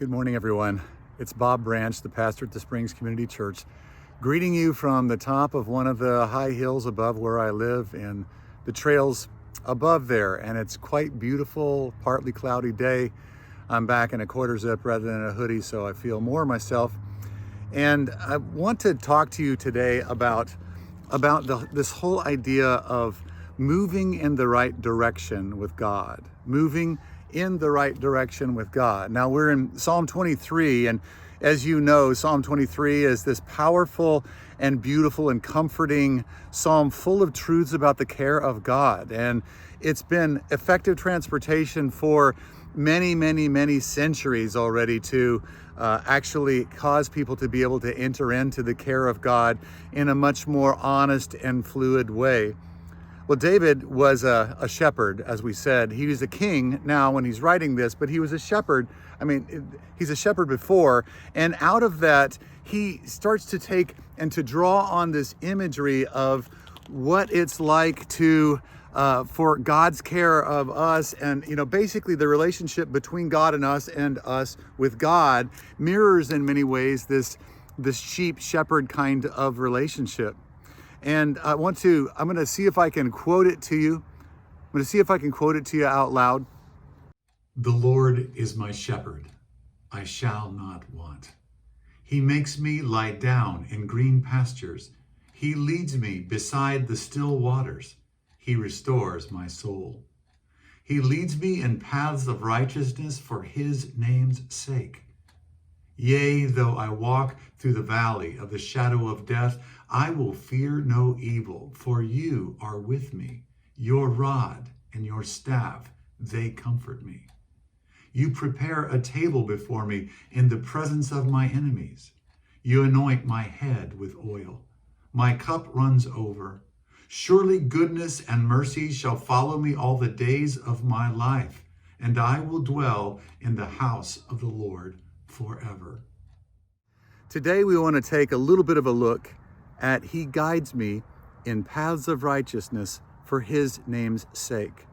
Good morning, everyone. It's Bob Branch, the pastor at the Springs Community Church, greeting you from the top of one of the high hills above where I live and the trails above there. And it's quite beautiful, partly cloudy day. I'm back in a quarter zip rather than a hoodie, so I feel more myself. And I want to talk to you today about this whole idea of moving in the right direction with God, moving in the right direction with God. Now we're in Psalm 23, and as you know, Psalm 23 is this powerful and beautiful and comforting psalm full of truths about the care of God. And it's been effective transportation for many centuries already to actually cause people to be able to enter into the care of God in a much more honest and fluid way. Well, David was a shepherd, as we said. He was a king now when he's writing this, but he was a shepherd. He's a shepherd before. And out of that, he starts to take and to draw on this imagery of what it's like to for God's care of us. And, basically the relationship between God and us with God mirrors in many ways this sheep shepherd kind of relationship. And I'm going to see if I can quote it to you. I'm going to see if I can quote it to you out loud. The Lord is my shepherd. I shall not want. He makes me lie down in green pastures. He leads me beside the still waters. He restores my soul. He leads me in paths of righteousness for his name's sake. Yea, though I walk through the valley of the shadow of death, I will fear no evil, for you are with me. Your rod and your staff, they comfort me. You prepare a table before me in the presence of my enemies. You anoint my head with oil. My cup runs over. Surely goodness and mercy shall follow me all the days of my life, and I will dwell in the house of the Lord forever. Today we want to take a little bit of a look at He guides me in paths of righteousness for his name's sake.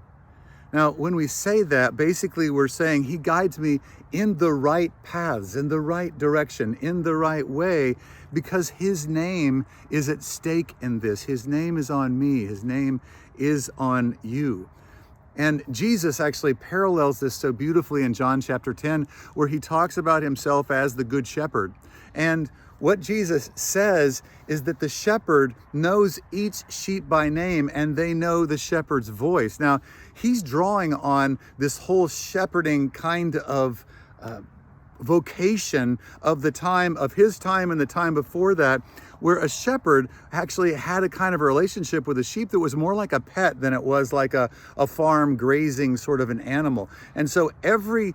Now, when we say that, basically we're saying He guides me in the right paths, in the right direction, in the right way, because His name is at stake in this. His name is on me. His name is on you. And Jesus actually parallels this so beautifully in John chapter 10, where He talks about Himself as the good shepherd. And what Jesus says is that the shepherd knows each sheep by name and they know the shepherd's voice. Now, He's drawing on this whole shepherding kind of vocation of the time of His time and the time before that, where a shepherd actually had a kind of a relationship with a sheep that was more like a pet than it was like a farm grazing sort of an animal. And so every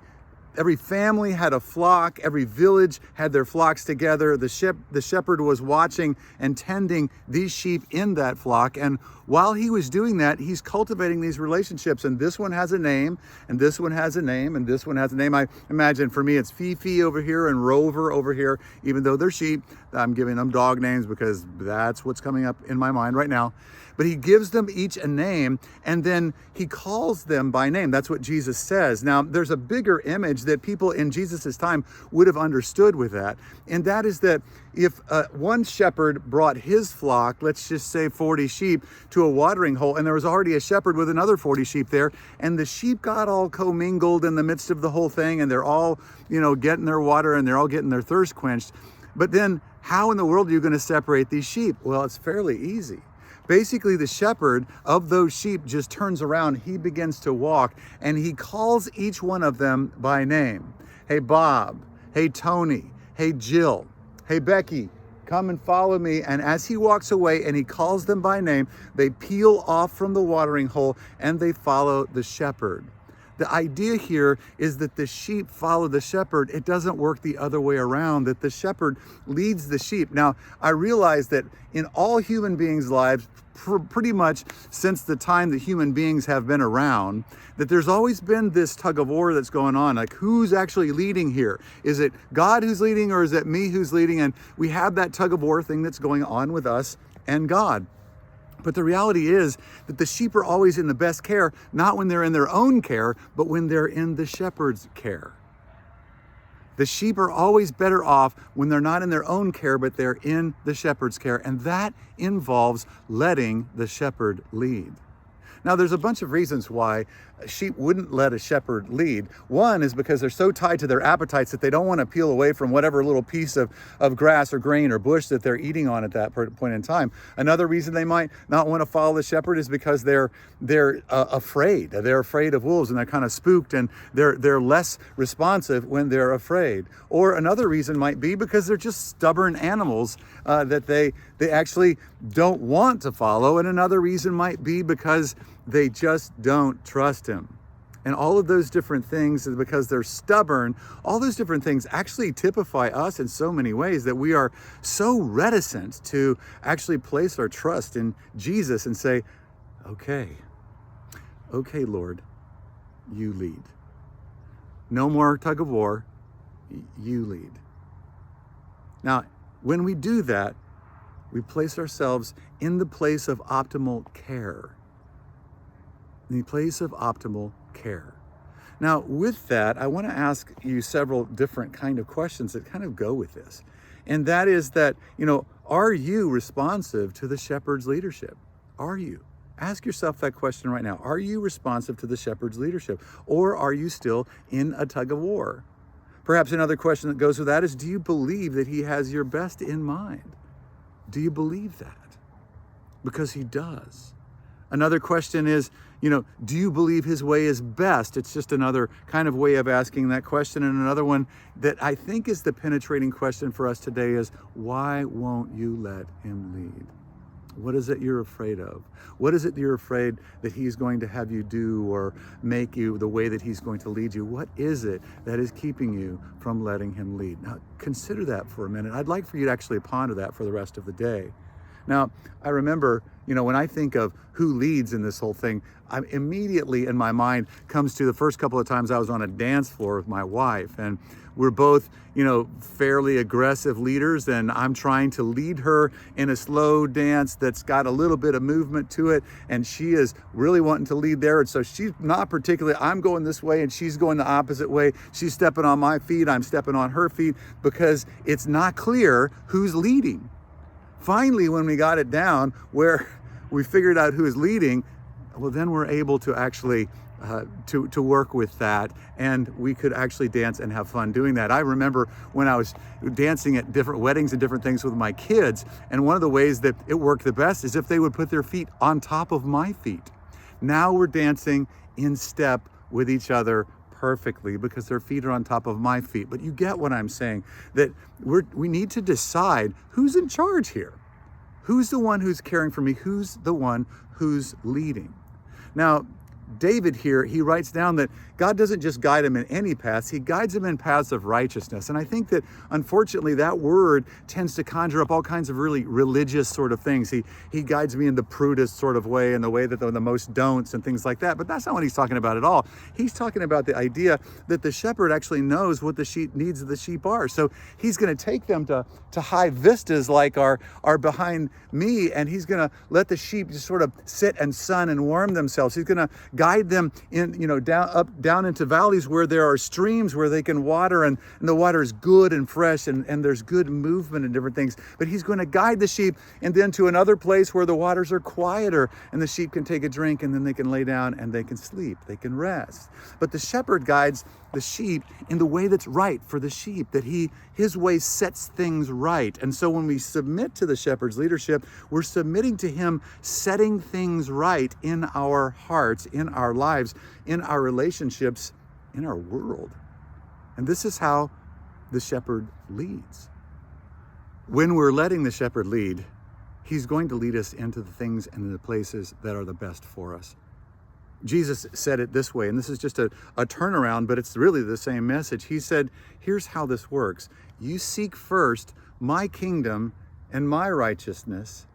family had a flock, every village had their flocks together. The shepherd was watching and tending these sheep in that flock. And while he was doing that, he's cultivating these relationships. And this one has a name, and this one has a name, and this one has a name. I imagine for me, it's Fifi over here and Rover over here. Even though they're sheep, I'm giving them dog names because that's what's coming up in my mind right now. But He gives them each a name, and then He calls them by name. That's what Jesus says. Now, there's a bigger image that people in Jesus's time would have understood with that. And that is that if one shepherd brought his flock, let's just say 40 sheep, to a watering hole, and there was already a shepherd with another 40 sheep there, and the sheep got all commingled in the midst of the whole thing, and they're all, getting their water, and they're all getting their thirst quenched. But then how in the world are you going to separate these sheep? Well, it's fairly easy. Basically, the shepherd of those sheep just turns around, he begins to walk, and he calls each one of them by name. Hey, Bob. Hey, Tony. Hey, Jill. Hey, Becky. Come and follow me. And as he walks away and he calls them by name, they peel off from the watering hole and they follow the shepherd. The idea here is that the sheep follow the shepherd. It doesn't work the other way around, that the shepherd leads the sheep. Now, I realize that in all human beings' lives, pretty much since the time that human beings have been around, that there's always been this tug of war that's going on. Like, who's actually leading here? Is it God who's leading, or is it me who's leading? And we have that tug of war thing that's going on with us and God. But the reality is that the sheep are always in the best care, not when they're in their own care, but when they're in the shepherd's care. The sheep are always better off when they're not in their own care, but they're in the shepherd's care. And that involves letting the shepherd lead. Now, there's a bunch of reasons why sheep wouldn't let a shepherd lead. One is because they're so tied to their appetites that they don't want to peel away from whatever little piece of grass or grain or bush that they're eating on at that point in time. Another reason they might not want to follow the shepherd is because they're afraid. They're afraid of wolves and they're kind of spooked, and they're less responsive when they're afraid. Or another reason might be because they're just stubborn animals that they actually don't want to follow. And another reason might be because they just don't trust him. And all of those different things, because they're stubborn, all those different things actually typify us in so many ways that we are so reticent to actually place our trust in Jesus and say, okay, Lord, you lead. No more tug of war, you lead. Now, when we do that, we place ourselves in the place of optimal care. In the place of optimal care. Now, with that, I want to ask you several different kind of questions that kind of go with this. And that is that, are you responsive to the shepherd's leadership? Are you? Ask yourself that question right now. Are you responsive to the shepherd's leadership? Or are you still in a tug of war? Perhaps another question that goes with that is, do you believe that he has your best in mind? Do you believe that? Because he does. Another question is, do you believe his way is best? It's just another kind of way of asking that question. And another one that I think is the penetrating question for us today is, why won't you let him lead? What is it you're afraid of? What is it you're afraid that he's going to have you do or make you the way that he's going to lead you? What is it that is keeping you from letting him lead? Now, consider that for a minute. I'd like for you to actually ponder that for the rest of the day. Now, I remember, when I think of who leads in this whole thing, I immediately in my mind comes to the first couple of times I was on a dance floor with my wife, and we're both, fairly aggressive leaders, and I'm trying to lead her in a slow dance that's got a little bit of movement to it, and she is really wanting to lead there. And so she's not particularly, I'm going this way and she's going the opposite way. She's stepping on my feet, I'm stepping on her feet, because it's not clear who's leading. Finally, when we got it down where we figured out who is leading, well, then we're able to actually to work with that, and we could actually dance and have fun doing that. I remember when I was dancing at different weddings and different things with my kids, and one of the ways that it worked the best is if they would put their feet on top of my feet. Now we're dancing in step with each other perfectly because their feet are on top of my feet. But you get what I'm saying, that we need to decide who's in charge here. Who's the one who's caring for me? Who's the one who's leading? Now, David here, he writes down that God doesn't just guide him in any paths, he guides him in paths of righteousness. And I think that unfortunately that word tends to conjure up all kinds of really religious sort of things. He guides me in the prudest sort of way, in the way that the most don'ts and things like that. But that's not what he's talking about at all. He's talking about the idea that the shepherd actually knows what the sheep needs of the sheep are. So he's going to take them to high vistas like are behind me, and he's going to let the sheep just sort of sit and sun and warm themselves. He's going to guide them in, down into valleys where there are streams where they can water, and the water is good and fresh, and there's good movement and different things. But he's going to guide the sheep and then to another place where the waters are quieter and the sheep can take a drink, and then they can lay down and they can sleep, they can rest. But the shepherd guides the sheep in the way that's right for the sheep, that his way sets things right. And so when we submit to the shepherd's leadership, we're submitting to him setting things right in our hearts, in our lives, in our relationships, in our world. And this is how the shepherd leads. When we're letting the shepherd lead, he's going to lead us into the things and the places that are the best for us. Jesus said it this way, and this is just a turnaround, but it's really the same message. He said, here's how this works. You seek first my kingdom and my righteousness,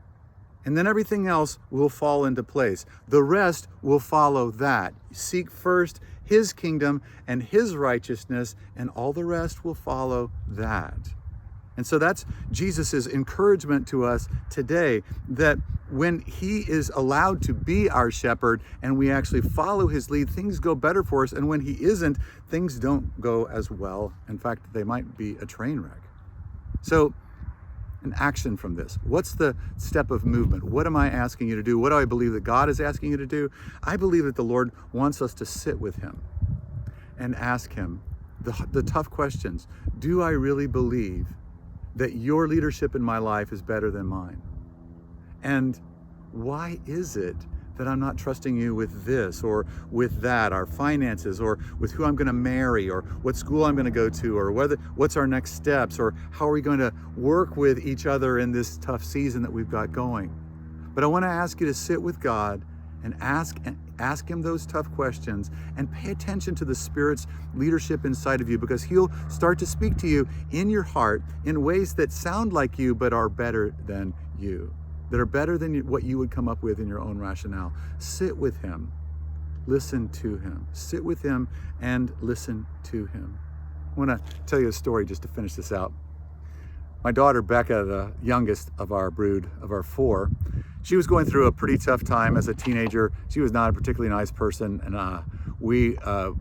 and then everything else will fall into place. The rest will follow that. Seek first his kingdom and his righteousness, and all the rest will follow that. And so that's Jesus's encouragement to us today, that when he is allowed to be our shepherd and we actually follow his lead, things go better for us. And when he isn't, things don't go as well. In fact, they might be a train wreck. So an action from this. What's the step of movement? What am I asking you to do? What do I believe that God is asking you to do? I believe that the Lord wants us to sit with him and ask him the tough questions. Do I really believe that your leadership in my life is better than mine? And why is it that I'm not trusting you with this or with that, our finances, or with who I'm going to marry, or what school I'm going to go to, or what's our next steps, or how are we going to work with each other in this tough season that we've got going? But I want to ask you to sit with God and ask him those tough questions, and pay attention to the Spirit's leadership inside of you, because he'll start to speak to you in your heart in ways that sound like you but are better than you, that are better than what you would come up with in your own rationale. Sit with him, listen to him. Sit with him and listen to him. I want to tell you a story just to finish this out. My daughter Becca, the youngest of our brood of our four, she was going through a pretty tough time as a teenager. She was not a particularly nice person, and we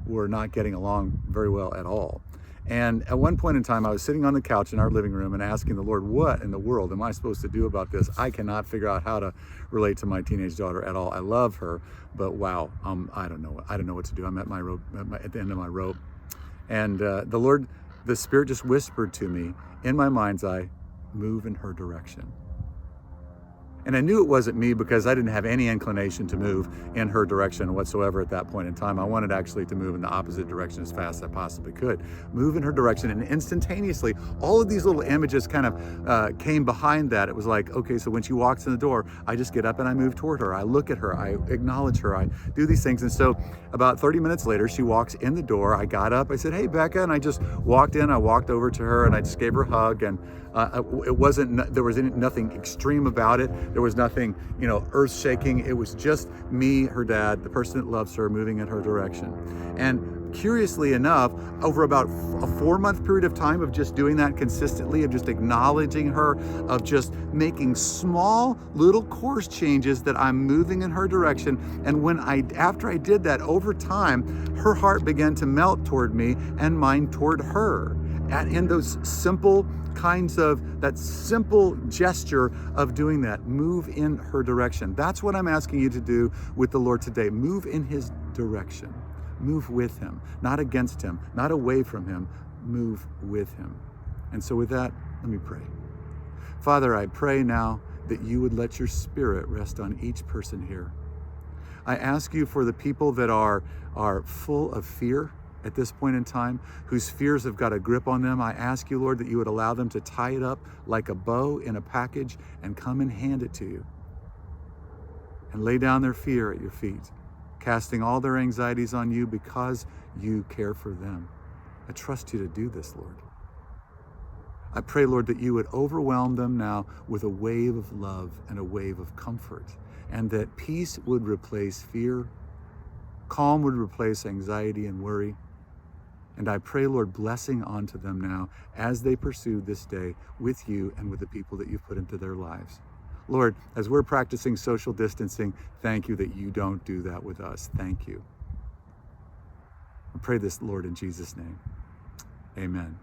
were not getting along very well at all. And at one point in time, I was sitting on the couch in our living room and asking the Lord, what in the world am I supposed to do about this? I cannot figure out how to relate to my teenage daughter at all. I love her, but wow, I don't know. I don't know what to do. I'm at my rope, at the end of my rope. And the Spirit just whispered to me in my mind's eye, move in her direction. And I knew it wasn't me because I didn't have any inclination to move in her direction whatsoever at that point in time. I wanted actually to move in the opposite direction as fast as I possibly could. Move in her direction, and instantaneously, all of these little images kind of came behind that. It was like, okay, so when she walks in the door, I just get up and I move toward her. I look at her, I acknowledge her, I do these things. And so about 30 minutes later, she walks in the door. I got up, I said, hey, Becca, and I just walked in. I walked over to her and I just gave her a hug, and there was nothing extreme about it. There was nothing, earth shaking. It was just me, her dad, the person that loves her, moving in her direction. And curiously enough, over about a 4-month period of time of just doing that consistently, of just acknowledging her, of just making small little course changes, that I'm moving in her direction. And after I did that, over time, her heart began to melt toward me and mine toward her. And in those simple that simple gesture of doing that, move in her direction. That's what I'm asking you to do with the Lord today. Move in his direction. Move with him, not against him, not away from him. Move with him. And so with that, let me pray. Father, I pray now that you would let your Spirit rest on each person here. I ask you for the people that are full of fear at this point in time, whose fears have got a grip on them. I ask you, Lord, that you would allow them to tie it up like a bow in a package and come and hand it to you, and lay down their fear at your feet, casting all their anxieties on you because you care for them. I trust you to do this, Lord. I pray, Lord, that you would overwhelm them now with a wave of love and a wave of comfort, and that peace would replace fear, calm would replace anxiety and worry. And I pray, Lord, blessing onto them now as they pursue this day with you and with the people that you've put into their lives. Lord, as we're practicing social distancing, thank you that you don't do that with us. Thank you. I pray this, Lord, in Jesus' name. Amen.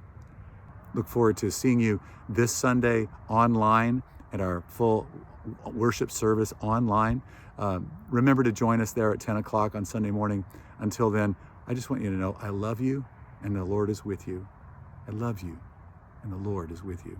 Look forward to seeing you this Sunday online at our full worship service online. Remember to join us there at 10 o'clock on Sunday morning. Until then, I just want you to know I love you, and the Lord is with you. I love you, and the Lord is with you.